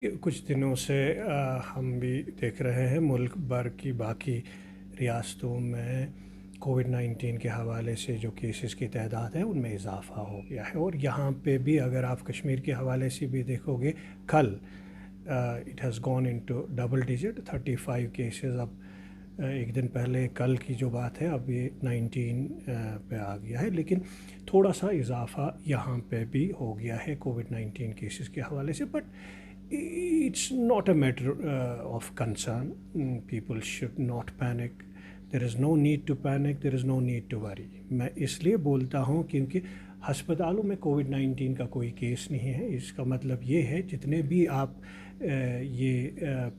कुछ दिनों से हम भी देख रहे हैं मुल्क भर की बाकी रियासतों में कोविड-19 के हवाले से जो केसेस की तादाद है उनमें इजाफ़ा हो गया है। और यहाँ पे भी अगर आप कश्मीर के हवाले से भी देखोगे, call it has gone into double digit 35 cases. अब एक दिन पहले कल की जो बात है, अब ये 19 पे आ गया है, लेकिन थोड़ा सा इजाफ़ा यहाँ पे भी हो गया है कोविड-19 केसेस के हवाले से। But it's not a matter of concern. People should not panic. There is no need to panic. There is no need to worry. मैं इसलिए बोलता हूँ क्योंकि हस्पतालों में कोविड-19 का कोई केस नहीं है। इसका मतलब ये है जितने भी आप ये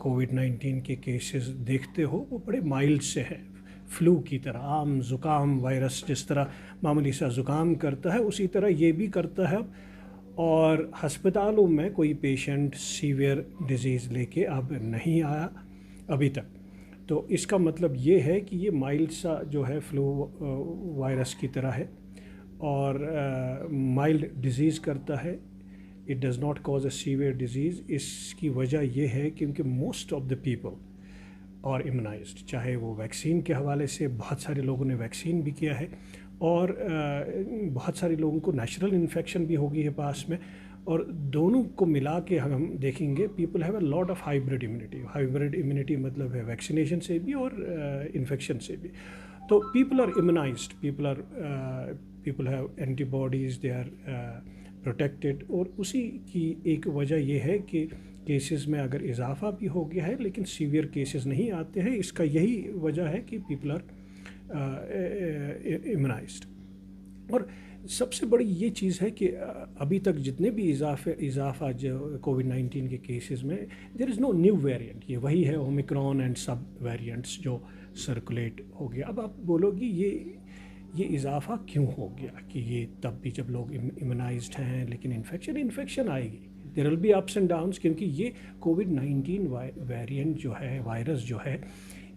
कोविड-19 के केसेस देखते हो वो बड़े माइल्ड से हैं, फ्लू की तरह। आम ज़ुकाम वायरस जिस तरह मामूली सा ज़ुकाम करता है उसी तरह ये भी करता है। और हस्पतालों में कोई पेशेंट सीवियर डिजीज़ लेके अब नहीं आया अभी तक। तो इसका मतलब ये है कि ये माइल्ड सा जो है फ्लू वायरस की तरह है और माइल्ड डिजीज़ करता है। It does not cause a severe disease. इसकी वजह ये है क्योंकि मोस्ट ऑफ द पीपल और इम्यूनाइज्ड, चाहे वो वैक्सीन के हवाले से बहुत सारे लोगों ने वैक्सीन भी किया है और बहुत सारे लोगों को नेचुरल इन्फेक्शन भी हो गई है पास में। और दोनों को मिला के हम देखेंगे, people have a lot of hybrid immunity. Hybrid immunity मतलब है वैक्सीनेशन से भी और इन्फेक्शन से भी। तो people are immunized, people have antibodies, they are protected. और उसी की एक वजह यह है कि केसेस में अगर इजाफा भी हो गया है लेकिन सीवियर केसेस नहीं आते हैं। इसका यही वजह है कि पीपल आर इम्यूनाइज्ड। और सबसे बड़ी ये चीज़ है कि अभी तक जितने भी इजाफा जो कोविड-19 के केसेस में, there is no new variant. ये वही है ओमिक्रॉन एंड सब वेरिएंट्स जो सर्कुलेट हो गया। अब आप बोलोगी ये इजाफा क्यों हो गया कि ये तब भी जब लोग इम्यूनाइज्ड हैं लेकिन इन्फेक्शन आएगी। There will be ups and downs क्योंकि ये कोविड-19 वेरिएंट जो है, वायरस जो है,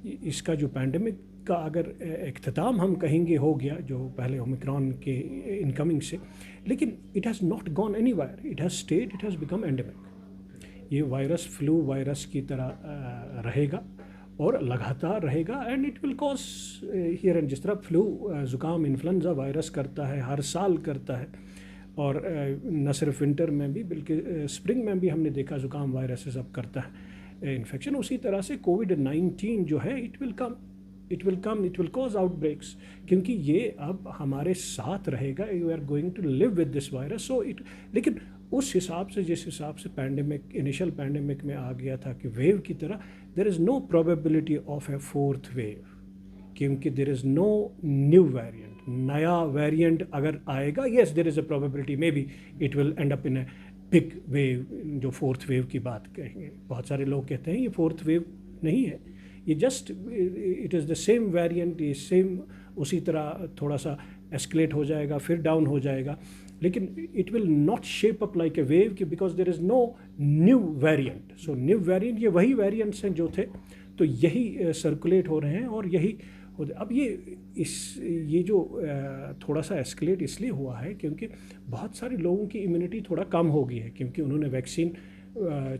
इसका जो पैंडेमिक का अगर इख्तिताम हम कहेंगे हो गया जो पहले ओमिक्रॉन के इनकमिंग से, लेकिन it has not gone anywhere. It has stayed, it has become endemic. ये वायरस फ्लू वायरस की तरह रहेगा और लगातार रहेगा and it will cause here and. जिस तरह फ्लू ज़ुकाम इन्फ्लुएंजा वायरस करता है, हर साल करता है, और न सिर्फ विंटर में भी बल्कि स्प्रिंग में भी हमने देखा ज़ुकाम वायरस सब करता है इन्फेक्शन। उसी तरह से कोविड-19 जो है इट विल कॉज आउटब्रेक्स क्योंकि ये अब हमारे साथ रहेगा। You are going to live with this virus. So लेकिन उस हिसाब से, जिस हिसाब से पैंडेमिक इनिशियल पैंडेमिक में आ गया था कि वेव की तरह, there is no probability of a fourth wave क्योंकि there is no new variant. नया वेरिएंट अगर आएगा, yes there is a probability maybe it will end up in a big wave, जो फोर्थ वेव की बात कहेंगे। बहुत सारे लोग कहते हैं ये फोर्थ वेव नहीं है, ये just it is the same variant, ये सेम उसी तरह थोड़ा सा एस्केलेट हो जाएगा फिर डाउन हो जाएगा, लेकिन it will not shape up like a wave कि because there is no new variant. So new variant ये वही वेरिएंट्स हैं जो थे, तो यही सर्कुलेट हो रहे हैं और यही अब ये जो थोड़ा सा एस्केलेट इसलिए हुआ है क्योंकि बहुत सारे लोगों की इम्यूनिटी थोड़ा कम हो गई है क्योंकि उन्होंने वैक्सीन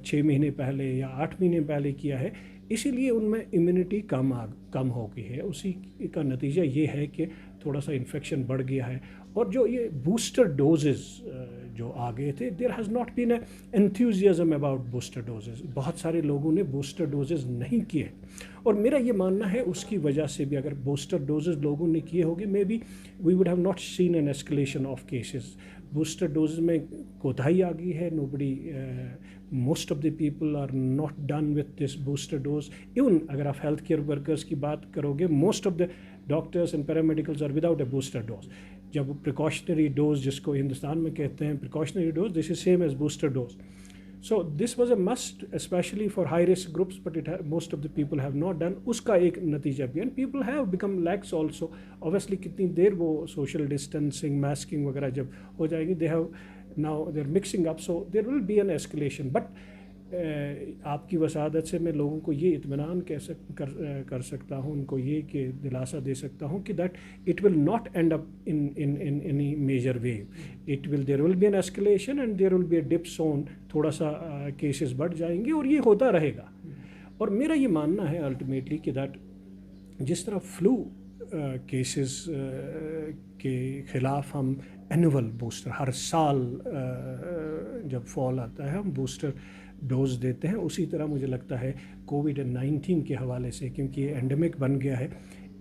6 महीने पहले या 8 महीने पहले किया है, इसीलिए उनमें इम्यूनिटी कम हो गई है। उसी का नतीजा ये है कि थोड़ा सा इन्फेक्शन बढ़ गया है। और जो ये बूस्टर डोजेज़ जो आ गए थे, there has not been a enthusiasm about booster doses. बहुत सारे लोगों ने बूस्टर डोजेज़ नहीं किए और मेरा ये मानना है उसकी वजह से भी अगर बूस्टर डोजेज़ लोगों ने किए होंगे, maybe we would have not seen an escalation of cases. Booster doses में कोताही आ गई है। Most of the people are not done with this booster dose. Even अगर आप हेल्थ केयर वर्कर्स की बात करोगे, most of the doctors and paramedicals are without a booster dose. जब प्रिकॉशनरी डोज जिसको हिंदुस्तान में कहते हैं precautionary dose, this is same as booster dose. So this was a must, especially for high risk groups, but most of the people have not done. उसका एक नतीजा भी, and people have become lax also. Obviously कितनी देर वो social distancing, masking वगैरह जब हो जाएगी, they are mixing up, so there will be an escalation. But आपकी वसादत से मैं लोगों को ये इत्मीनान कर सकता हूँ, उनको ये कि दिलासा दे सकता हूँ कि that it will not end up in any major wave. There will be an escalation and there will be a dip soon. थोड़ा सा केसेस बढ़ जाएंगे और ये होता रहेगा. और मेरा ये मानना है अल्टीमेटली कि दैट जिस तरह फ्लू केसेस के ख़िलाफ़ हम एनुअल बूस्टर हर साल जब फॉल आता है हम बूस्टर डोज देते हैं, उसी तरह मुझे लगता है कोविड-19 के हवाले से, क्योंकि ये एंडेमिक बन गया है,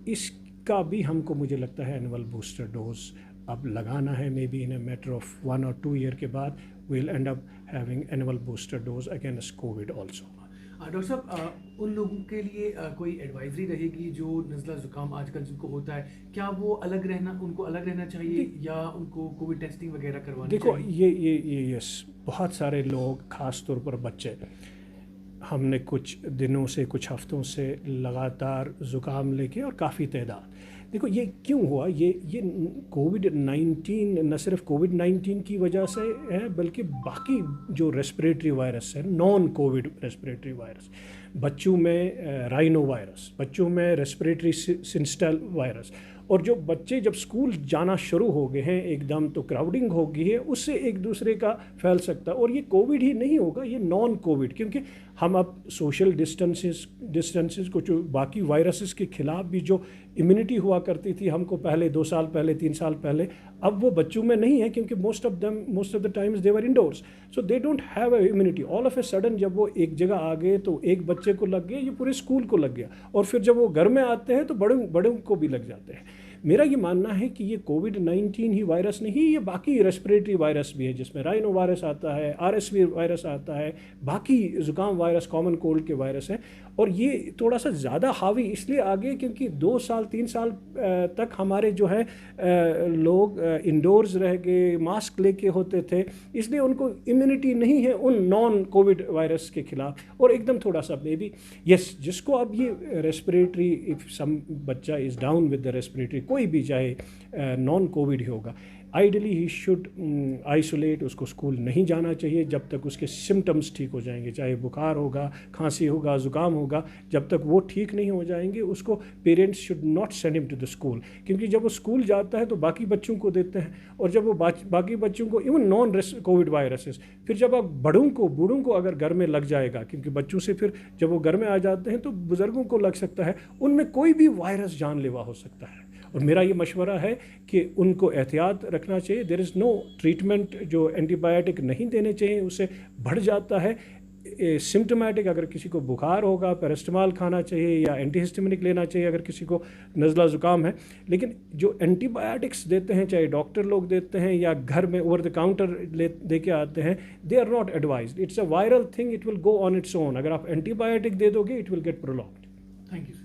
इसका भी हमको मुझे लगता है एनुअल बूस्टर डोज अब लगाना है. Maybe in a matter of 1 or 2 year के बाद we will end up having annual booster dose against Covid also. Doctor साहब, उन लोगों के लिए कोई एडवाइजरी रहेगी जो नज़ला ज़ुकाम आजकल जिनको होता है, क्या वो उनको अलग रहना चाहिए या उनको कोविड टेस्टिंग वगैरह करवानी देखो चाहिए? ये यस, बहुत सारे लोग ख़ास तौर पर बच्चे, हमने कुछ दिनों से कुछ हफ्तों से लगातार ज़ुकाम लेके और काफ़ी तादाद. देखो ये क्यों हुआ, ये कोविड-19 न सिर्फ कोविड-19 की वजह से है बल्कि बाकी जो रेस्पिरेटरी वायरस है, नॉन कोविड रेस्पिरेटरी वायरस, बच्चों में राइनो वायरस, बच्चों में रेस्पिरेटरी सिंस्टल वायरस, और जो बच्चे जब स्कूल जाना शुरू हो गए हैं एकदम तो क्राउडिंग हो गई है, उससे एक दूसरे का फैल सकता है. और ये कोविड ही नहीं होगा, ये नॉन कोविड, क्योंकि हम अब सोशल डिस्टेंसेस को, जो बाकी वायरसेस के ख़िलाफ़ भी जो इम्यूनिटी हुआ करती थी हमको पहले 2 साल पहले 3 साल पहले, अब वो बच्चों में नहीं है, क्योंकि most of the times they were indoors, so they don't have a immunity. All of a sudden जब वो एक जगह आ गए तो एक बच्चे को लग गया, ये पूरे स्कूल को लग गया, और फिर जब वो घर में आते हैं तो बड़ों को भी लग जाते हैं. मेरा ये मानना है कि ये कोविड-19 ही वायरस नहीं, ये बाकी रेस्पिरेटरी वायरस भी है, जिसमें राइनो वायरस आता है, RSV वायरस आता है, बाकी ज़ुकाम वायरस, कॉमन कोल्ड के वायरस हैं. और ये थोड़ा सा ज़्यादा हावी इसलिए आ गए क्योंकि 2 साल 3 साल तक हमारे जो है लोग इंडोर्स रह गए, मास्क लेके होते थे, इसलिए उनको इम्यूनिटी नहीं है उन नॉन कोविड वायरस के ख़िलाफ़. और एकदम थोड़ा सा मे बी यस, जिसको अब ये रेस्पिरेटरी, इफ़ सम बच्चा is down with the respiratory, कोई भी चाहे नॉन कोविड ही होगा, आइडियली ही शुड आइसोलेट, उसको स्कूल नहीं जाना चाहिए जब तक उसके सिम्टम्स ठीक हो जाएंगे, चाहे बुखार होगा, खांसी होगा, ज़ुकाम होगा, जब तक वो ठीक नहीं हो जाएंगे उसको parents should not send him to the school, क्योंकि जब वो स्कूल जाता है तो बाकी बच्चों को देते हैं, और जब वो बाकी बच्चों को, इवन नॉन कोविड वायरसेस, फिर जब आप बूढ़ों को अगर घर में लग जाएगा, क्योंकि बच्चों से फिर जब वो घर में आ जाते हैं तो बुज़ुर्गों को लग सकता है, उनमें कोई भी वायरस जानलेवा हो सकता है. और मेरा ये मशवरा है कि उनको एहतियात रखना चाहिए. देयर इज़ नो ट्रीटमेंट, जो एंटीबायोटिक नहीं देने चाहिए, उससे बढ़ जाता है. सिम्टोमेटिक अगर किसी को बुखार होगा पैरास्टामोल खाना चाहिए या एंटीहिस्टामिनिक लेना चाहिए अगर किसी को नज़ला ज़ुकाम है. लेकिन जो एंटीबायोटिक्स देते हैं, चाहे डॉक्टर लोग देते हैं या घर में ओवर द काउंटर दे के आते हैं, they are not advised. It's a viral thing, it will go on its own. अगर आप एंटीबायोटिक दे दोगे it will get prolonged. Thank you.